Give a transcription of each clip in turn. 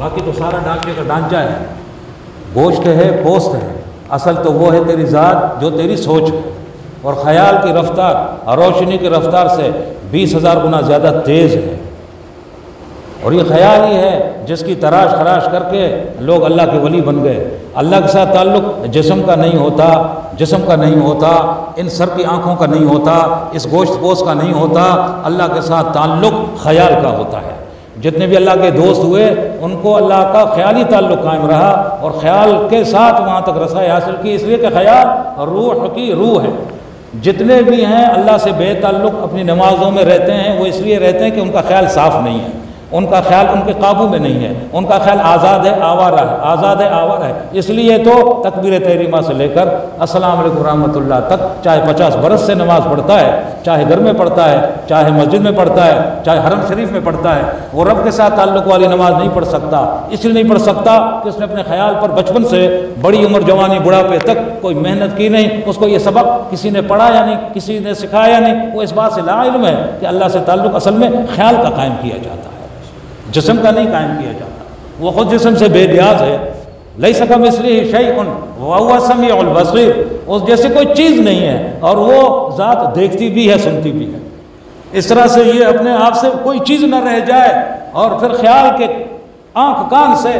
باقی تو سارا ڈھانچے کا ڈھانچہ ہے، گوشت ہے، پوست ہے، اصل تو وہ ہے تیری ذات جو تیری سوچ ہے، اور خیال کی رفتار اور روشنی کی رفتار سے 20,000 گنا زیادہ تیز ہے۔ اور یہ خیال ہی ہے جس کی تراش خراش کر کے لوگ اللہ کے ولی بن گئے۔ اللہ کے ساتھ تعلق جسم کا نہیں ہوتا، جسم کا نہیں ہوتا، ان سر کی آنکھوں کا نہیں ہوتا، اس گوشت پوست کا نہیں ہوتا، اللہ کے ساتھ تعلق خیال کا ہوتا ہے۔ جتنے بھی اللہ کے دوست ہوئے ان کو اللہ کا خیالی تعلق قائم رہا، اور خیال کے ساتھ وہاں تک رسائی حاصل کی، اس لیے کہ خیال روح کی روح ہے۔ جتنے بھی ہیں اللہ سے بے تعلق اپنی نمازوں میں رہتے ہیں، وہ اس لیے رہتے ہیں کہ ان کا خیال صاف نہیں ہے، ان کا خیال ان کے قابو میں نہیں ہے، ان کا خیال آزاد ہے، آوارہ ہے، آزاد ہے، آوارہ ہے۔ اس لیے تو تکبیر تحریمہ سے لے کر السلام علیکم رحمۃ اللہ تک، چاہے 50 برس سے نماز پڑھتا ہے، چاہے گھر میں پڑھتا ہے، چاہے مسجد میں پڑھتا ہے، چاہے حرم شریف میں پڑھتا ہے، وہ رب کے ساتھ تعلق والی نماز نہیں پڑھ سکتا۔ اس لیے نہیں پڑھ سکتا کہ اس نے اپنے خیال پر بچپن سے بڑی عمر، جوانی، بڑھاپے تک کوئی محنت کی نہیں، اس کو یہ سبق کسی نے پڑھایا نہیں، کسی نے سکھایا نہیں، وہ اس بات سے لا علم ہے کہ اللہ سے تعلق اصل میں خیال کا قائم کیا جاتا ہے، جسم کا نہیں قائم کیا جاتا۔ وہ خود جسم سے بے نیاز ہے، لیس کمثلہ شیء وہو السمیع البصیر، اس جیسے کوئی چیز نہیں ہے، اور وہ ذات دیکھتی بھی ہے، سنتی بھی ہے۔ اس طرح سے یہ اپنے آپ سے کوئی چیز نہ رہ جائے، اور پھر خیال کے آنکھ کان سے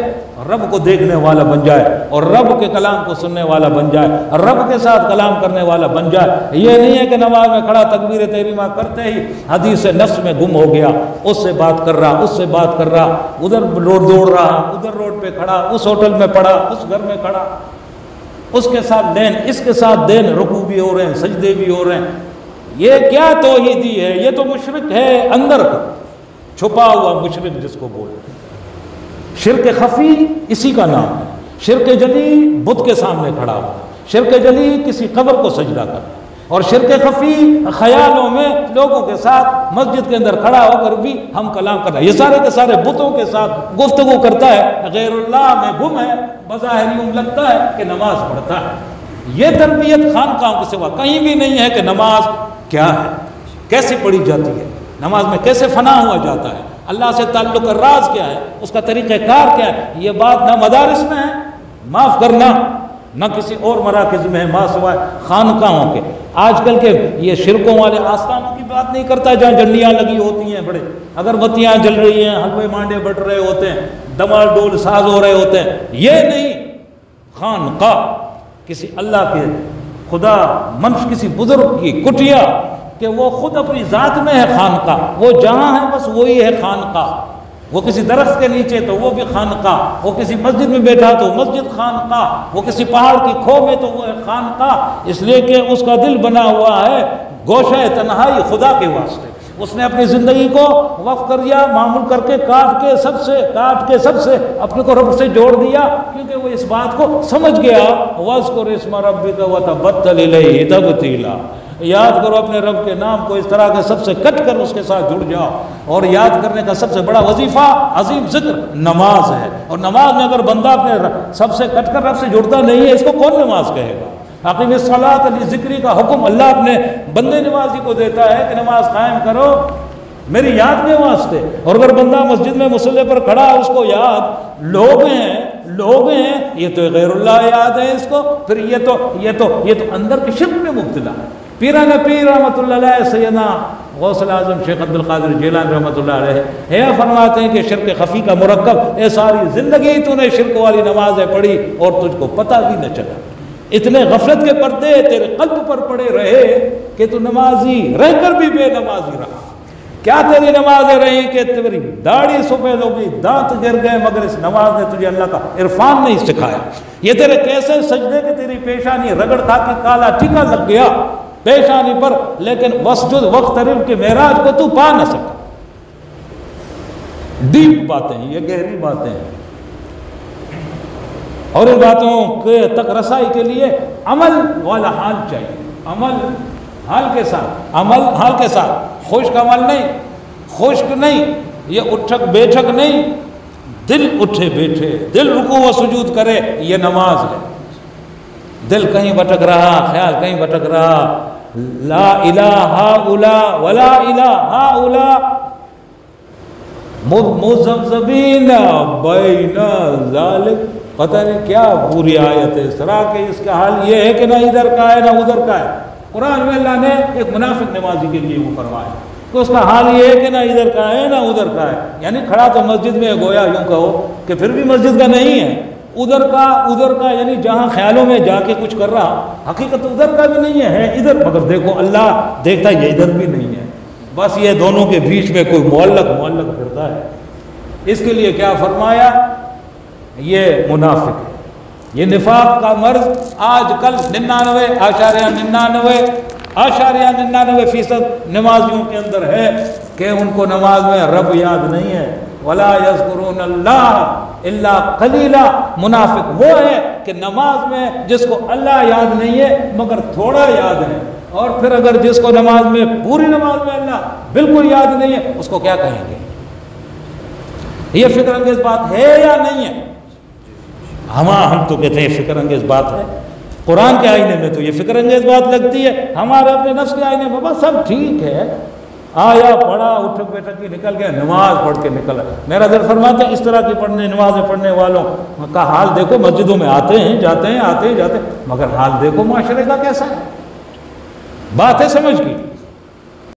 رب کو دیکھنے والا بن جائے، اور رب کے کلام کو سننے والا بن جائے، رب کے ساتھ کلام کرنے والا بن جائے۔ یہ نہیں ہے کہ نماز میں کھڑا تکبیر تحریمہ کرتے ہی حدیث نفس میں گم ہو گیا، اس سے بات کر رہا، اس سے بات کر رہا، ادھر روڈ دوڑ رہا، ادھر روڈ پہ کھڑا، اس ہوٹل میں پڑا، اس گھر میں کھڑا، اس کے ساتھ دین، اس کے ساتھ دین، رکوع بھی ہو رہے ہیں، سجدے بھی ہو رہے ہیں۔ یہ کیا توحیدی ہے؟ یہ تو مشرک ہے، اندر کا چھپا ہوا مشرک جس کو بولتے ہیں۔ شرک خفی اسی کا نام ہے۔ شرک جلی بت کے سامنے کھڑا ہوا، شرک جلی کسی قبر کو سجدہ کرنا، اور شرک خفی خیالوں میں لوگوں کے ساتھ مسجد کے اندر کھڑا ہو کر بھی ہم کلام کرنا، یہ سارے کے سارے بتوں کے ساتھ گفتگو کرتا ہے، غیر اللہ میں گم ہے، بظاہر یوں لگتا ہے کہ نماز پڑھتا ہے۔ یہ تربیت خانقاہوں کے سوا کہیں بھی نہیں ہے کہ نماز کیا ہے، کیسے پڑھی جاتی ہے، نماز میں کیسے فنا ہوا جاتا ہے، اللہ سے تعلق کا راز کیا ہے، اس کا طریقہ کار کیا ہے۔ یہ بات نہ مدارس میں ہے، معاف کرنا، نہ کسی اور مراکز میں ہے، ماں سوائے خانقاہوں کے۔ آج کل کے یہ شرکوں والے آستانوں کی بات نہیں کرتا جہاں جھنڈیاں لگی ہوتی ہیں، بڑے اگربتیاں جل رہی ہیں، حلوے مانڈے بٹ رہے ہوتے ہیں، دمال ڈول ساز ہو رہے ہوتے ہیں۔ یہ نہیں، خانقاہ کسی اللہ کے خدا منش، کسی بزرگ کی کٹیا کہ وہ خود اپنی ذات میں ہے خانقاہ، وہ جہاں ہے بس وہی ہے خانقاہ۔ وہ کسی درخت کے نیچے تو وہ بھی خانقاہ، وہ کسی مسجد میں بیٹھا تو مسجد خانقاہ، وہ کسی پہاڑ کی کھو میں تو وہ ہے خانقاہ، اس لیے کہ اس کا دل بنا ہوا ہے گوشہ تنہائی خدا کے واسطے۔ اس نے اپنی زندگی کو وقف کر دیا، معمول کر کے کاٹ کے سب سے اپنے کو رب سے جوڑ دیا، کیونکہ وہ اس بات کو سمجھ گیا، وَاذْكُرِ اسْمَ رَبِّكَ وَتَبَتَّلْ إِلَيْهِ تَبْتِيلًا، یاد کرو اپنے رب کے نام کو، اس طرح کے سب سے کٹ کر اس کے ساتھ جڑ جاؤ۔ اور یاد کرنے کا سب سے بڑا وظیفہ، عظیم ذکر نماز ہے، اور نماز میں اگر بندہ اپنے سب سے کٹ کر رب سے جڑتا نہیں ہے، اس کو کون نماز کہے گا؟ اقیم الصلاۃ لذکری کا حکم اللہ اپنے بندے نمازی کو دیتا ہے کہ نماز قائم کرو میری یاد کے واسطے۔ اور اگر بندہ مسجد میں مصلی پر کھڑا ہے، اس کو یاد لوگ ہیں، یہ تو غیر اللہ یاد ہے اس کو، پھر یہ تو اندر کے شرک میں مبتلا ہے۔ پیران پیر رحمۃ اللہ علیہ سیدنا غوث الاعظم شیخ عبد القادر جیلانی رحمۃ اللہ علیہ فرماتے ہیں کہ شرک خفی کا مرکب، اے ساری زندگی تو نے شرک والی نمازیں پڑھی اور تجھ کو پتہ بھی نہ چلا، اتنے غفلت کے پردے تیرے قلب پر پڑے رہے کہ تو نمازی رہ کر بھی بے نمازی رہا۔ کیا تیری نمازیں رہی کہ تیری داڑھی سفید ہو گئی، دانت گر گئے، مگر اس نماز نے تجھے اللہ کا عرفان نہیں سکھایا۔ یہ تیرے کیسے سجدے کہ تیری پیشانی رگڑ کھا کے کالا ٹھیکا لگ گیا پیشانی پر، لیکن وسجد وقترب کے معراج کو تو پا نہ سکا۔ ڈیپ باتیں، یہ گہری باتیں ہیں، اور ان باتوں کے تک رسائی کے لیے عمل والا حال چاہیے، عمل حال کے ساتھ، خشک عمل نہیں، خشک نہیں، یہ اٹھک بیٹھک نہیں، دل اٹھے بیٹھے، دل رکوع و سجود کرے، یہ نماز ہے۔ دل کہیں بھٹک رہا، خیال کہیں بھٹک رہا، لا الہ ہاؤلا ولا الہ ہاؤلا، مذبذبین بین ذالک، پتہ نہیں کیا پوری آیت ہے اس طرح کہ اس کا حال یہ ہے کہ نہ ادھر کا ہے نہ ادھر کا ہے۔ قرآن میں اللہ نے ایک منافق نمازی کے لیے وہ فرمایا کہ اس کا حال یہ ہے کہ نہ ادھر کا ہے نہ ادھر کا ہے، یعنی کھڑا تو مسجد میں گویا یوں کہو کہ پھر بھی مسجد کا نہیں ہے، ادھر کا یعنی جہاں خیالوں میں جا کے کچھ کر رہا، حقیقت ادھر کا بھی نہیں ہے ادھر، مگر دیکھو اللہ دیکھتا ہے یہ ادھر بھی نہیں ہے، بس یہ دونوں کے بیچ میں کوئی معلق پھرتا ہے۔ اس کے لیے کیا فرمایا؟ یہ منافق ہے، یہ نفاق کا مرض آج کل 99.99% نمازیوں کے اندر ہے کہ ان کو نماز میں رب یاد نہیں ہے۔ وَلَا يَذْكُرُونَ اللَّهَ إِلَّا قَلِيلًا، منافق وہ ہے کہ نماز میں جس کو اللہ یاد نہیں ہے مگر تھوڑا یاد ہے، اور پھر اگر جس کو نماز میں پوری نماز میں اللہ بالکل یاد نہیں ہے اس کو کیا کہیں گے؟ یہ فکر انگیز بات ہے یا نہیں ہے؟ ہم تو کہتے ہیں فکر انگیز بات ہے، قرآن کے آئینے میں تو یہ فکر انگیز بات لگتی ہے، ہمارے اپنے نفس کے آئینے میں بس سب ٹھیک ہے، آیا پڑھا اٹھک بیٹھک کی نکل گیا، نماز پڑھ کے نکل آیا۔ میرا دل فرماتا ہے اس طرح کی نمازیں پڑھنے والوں کا حال دیکھو، مسجدوں میں آتے ہیں جاتے ہیں، مگر حال دیکھو معاشرے کا کیسا ہے۔ بات ہے سمجھ کی۔